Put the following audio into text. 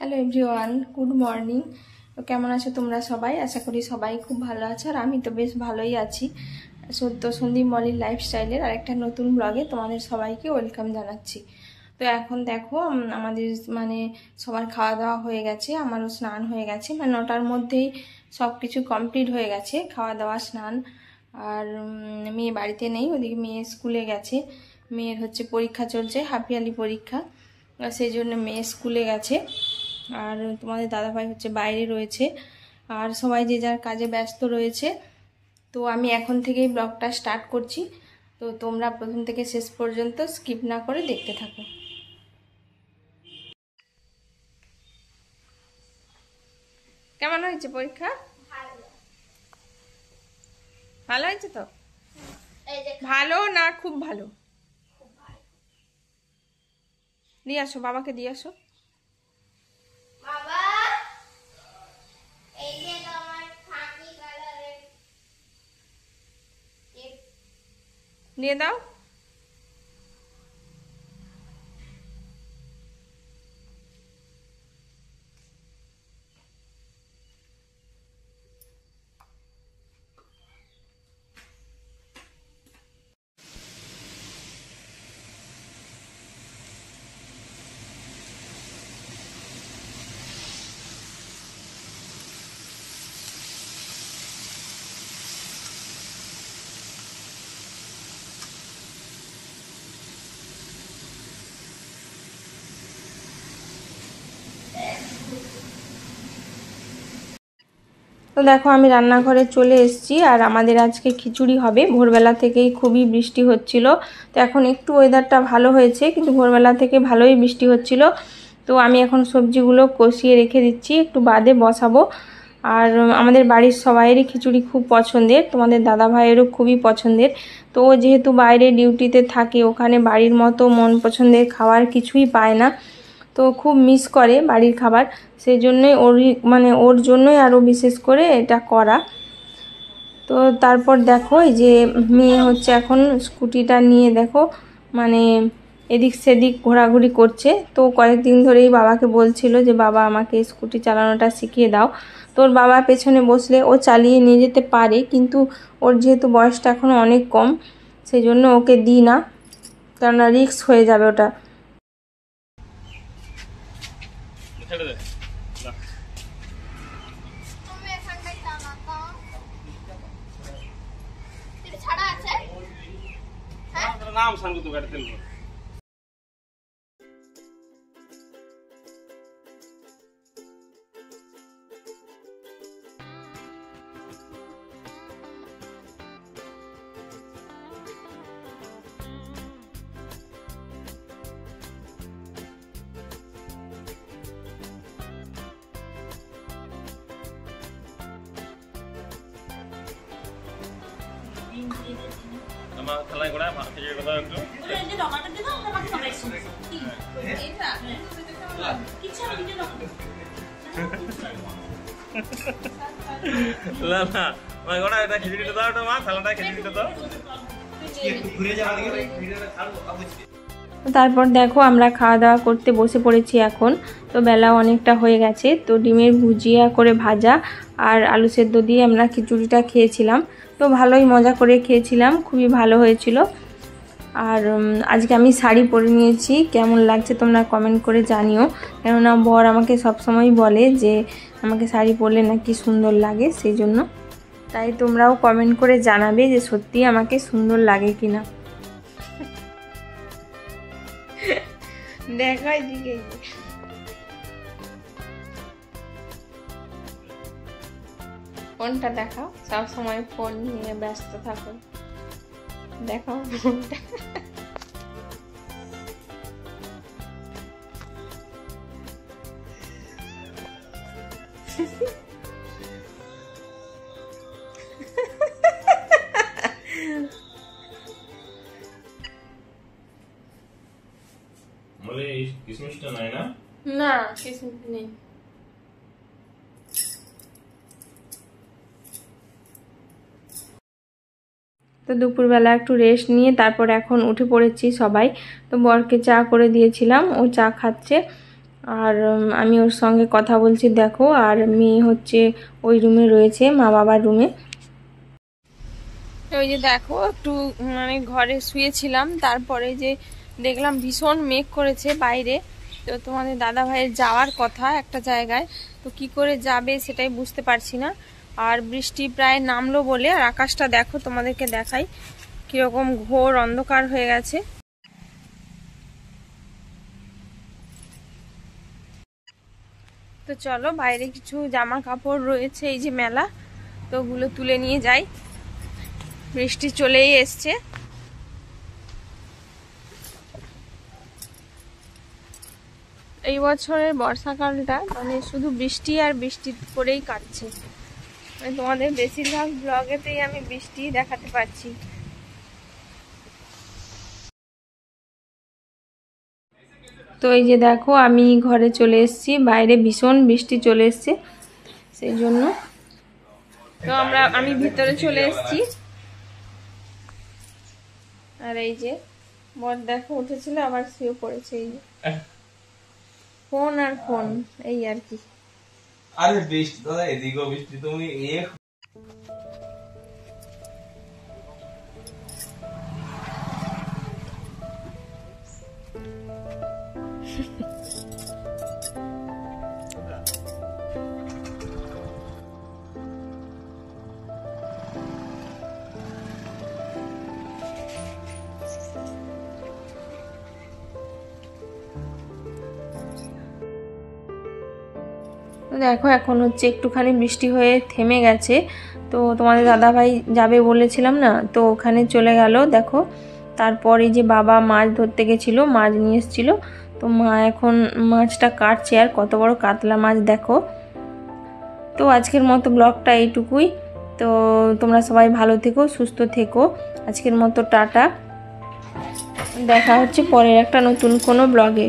Hello everyone, good morning. তো কেমন আছো তোমরা সবাই? আশা করি সবাই খুব ভালো আছো, আর আমি তো বেশ ভালোই আছি। সত্য সন্দীপ মলির লাইফস্টাইলের আরেকটা নতুন ব্লগে তোমাদের সবাইকে ওয়েলকাম জানাচ্ছি। তো এখন দেখো আমাদের সবার খাওয়া দাওয়া হয়ে গেছে, আমারও স্নান হয়ে গেছে, 9টার মধ্যেই সব কিছু কমপ্লিট হয়ে গেছে, খাওয়া দাওয়া স্নান। আর মেয়ে বাড়িতে নেই, ওদিকে মেয়ে স্কুলে গেছে। মেয়ের পরীক্ষা চলছে, হাফ ইয়ারলি পরীক্ষা, সেই জন্য মেয়ে স্কুলে গেছে। আর তোমাদের দাদাভাই বাইরে রয়েছে, আর সবাই যে যার কাজে ব্যস্ত রয়েছে। তো আমি এখন থেকেই ব্লগটা স্টার্ট করছি, তো তোমরা প্রথম থেকে শেষ পর্যন্ত স্কিপ না করে দেখতে থাকো। কেমন হয়েছে পরীক্ষা? ভালো হয়েছে তো? ভালো না খুব ভালো? দিয়ে আসো, বাবাকে দিয়ে আসো। দিয়ে দাও। তো দেখো আমি রান্নাঘরে চলে এসেছি, আর আমাদের আজকে খিচুড়ি হবে। ভোরবেলা থেকেই খুবই বৃষ্টি হচ্ছিল, তো এখন একটু ওয়েদারটা ভালো হয়েছে, কিন্তু ভোরবেলা থেকে ভালোই বৃষ্টি হচ্ছিল। তো আমি এখন সবজিগুলো কষিয়ে রেখে দিচ্ছি, একটু বাদে বসাবো। আর আমাদের বাড়ির সবাইয়েরই খিচুড়ি খুব পছন্দের, তোমাদের দাদা ভাইয়েরও খুবই পছন্দের। তো ও যেহেতু বাইরে ডিউটিতে থাকে, ওখানে বাড়ির মতো মন পছন্দের খাবার কিছুই পায় না, তো খুব মিস করে বাড়ির খাবার। সেই জন্যই ওর জন্যই আরও বিশেষ করে এটা করা। তো তারপর দেখো এই যে মেয়ে এখন স্কুটিটা নিয়ে দেখো এদিক সেদিক ঘোরাঘুরি করছে। তো কয়েকদিন ধরেই বাবাকে বলছিল যে বাবা আমাকে স্কুটি চালানোটা শিখিয়ে দাও। তোর বাবা পেছনে বসলে ও চালিয়ে নিয়ে যেতে পারে, কিন্তু ওর যেহেতু বয়সটা এখনও অনেক কম, সেই জন্য ওকে দিই না, কেননা রিস্ক হয়ে যাবে ওটা। नाम सांगू तू गाडी तेल আমার খেলাই গোড়া মাকে যে কথা একটু এই টমেটো দিন আমরা বাকি সবাই শুনি এইটা কিছু আমি দিতে দাও না না মা গোড়া এটা খিচুড়িটা দাও, এটা মা থালাটা খিচুড়িটা দাও একটু ঘুরে যাওয়া দিকে ভিডিওটা ছাড়ো আবুজি। তারপর দেখো আমরা খাওয়া দাওয়া করতে বসে পড়েছি এখন। তো বেলা অনেকটা হয়ে গেছে, তো ডিমের ভুজিয়া করে ভাজা আর আলু সেদ্ধ দিয়ে আমরা খিচুড়িটা খেয়েছিলাম। তো ভালোই মজা করে খেয়েছিলাম, খুবই ভালো হয়েছিল। আর আজকে আমি শাড়ি পরে নিয়েছি, কেমন লাগছে তোমরা কমেন্ট করে জানিও, কেননা বর আমাকে সবসময় বলে যে আমাকে শাড়ি পরলে নাকি সুন্দর লাগে, সেই জন্য। তাই তোমরাও কমেন্ট করে জানাবে যে সত্যি আমাকে সুন্দর লাগে কিনা। দেখো এদিকে ফোনটা দেখাও, সব সময় ফোন নিয়ে ব্যস্ত থাকো। দেখো ফোনটা বলে কিসমিসটা নাই না? না কিসমিস নেই। তো দুপুরবেলা একটু রেস্ট নিয়ে তারপর এখন উঠে পড়েছি সবাই। তো বরকে চা করে দিয়েছিলাম, ও চা খাচ্ছে। আর আমি ওর সঙ্গে কথা বলছি দেখো, আর মেয়ে হচ্ছে ওই রুমে রয়েছে, মা বাবার রুমে। ওই যে দেখো একটু মানে ঘরে শুয়েছিলাম, তারপরে যে দেখলাম ভীষণ মেঘ করেছে বাইরে। তো তোমাদের দাদা ভাইয়ের যাওয়ার কথা একটা জায়গায়, তো কি করে যাবে সেটাই বুঝতে পারছি না। আর বৃষ্টি প্রায় নামলো বলে, আর আকাশটা দেখো তোমাদেরকে দেখাই কিরকম ঘোর অন্ধকার হয়ে গেছে। তো চলো বাইরে কিছু জামা কাপড় রয়েছে, এই যে মেলা, তো ওগুলো তুলে নিয়ে যাই। বৃষ্টি চলেই এসছে। এই বছরের বর্ষাকালটা মানে শুধু বৃষ্টি আর বৃষ্টি করেই কাটছে। মানে তোমাদের বেশিরভাগ ব্লগেতেই আমি বৃষ্টি দেখাতে পাচ্ছি। তো এই যে দেখো আমি ঘরে চলে এসেছি, বাইরে ভীষণ বৃষ্টি চলে এসছে, সেই জন্য তো আমি ভিতরে চলে এসেছি। আর এই যে বর দেখো উঠেছিল আবার শুয়ে পড়েছে, এই যে ফোন আর ফোন, এই আর কি। আরে বৃষ্টি দাদা, এদিকেও বৃষ্টি, তুমি দেখো এখন হচ্ছে একটুখানি বৃষ্টি হয়ে থেমে গেছে। তো তোমাদের দাদাভাই যাবে বলেছিলাম না, তো ওখানে চলে গেল দেখো। তারপরে যে বাবা মাছ ধরতে গেছিলো, মাছ নিয়ে এসেছিলো, তো মা এখন মাছটা কাটছে, আর কত বড় কাতলা মাছ দেখো। তো আজকের মতো ব্লগটা এইটুকুই। তো তোমরা সবাই ভালো থেকো, সুস্থ থেকো। আজকের মতো টাটা, দেখা হচ্ছে পরের একটা নতুন কোনো ব্লগে।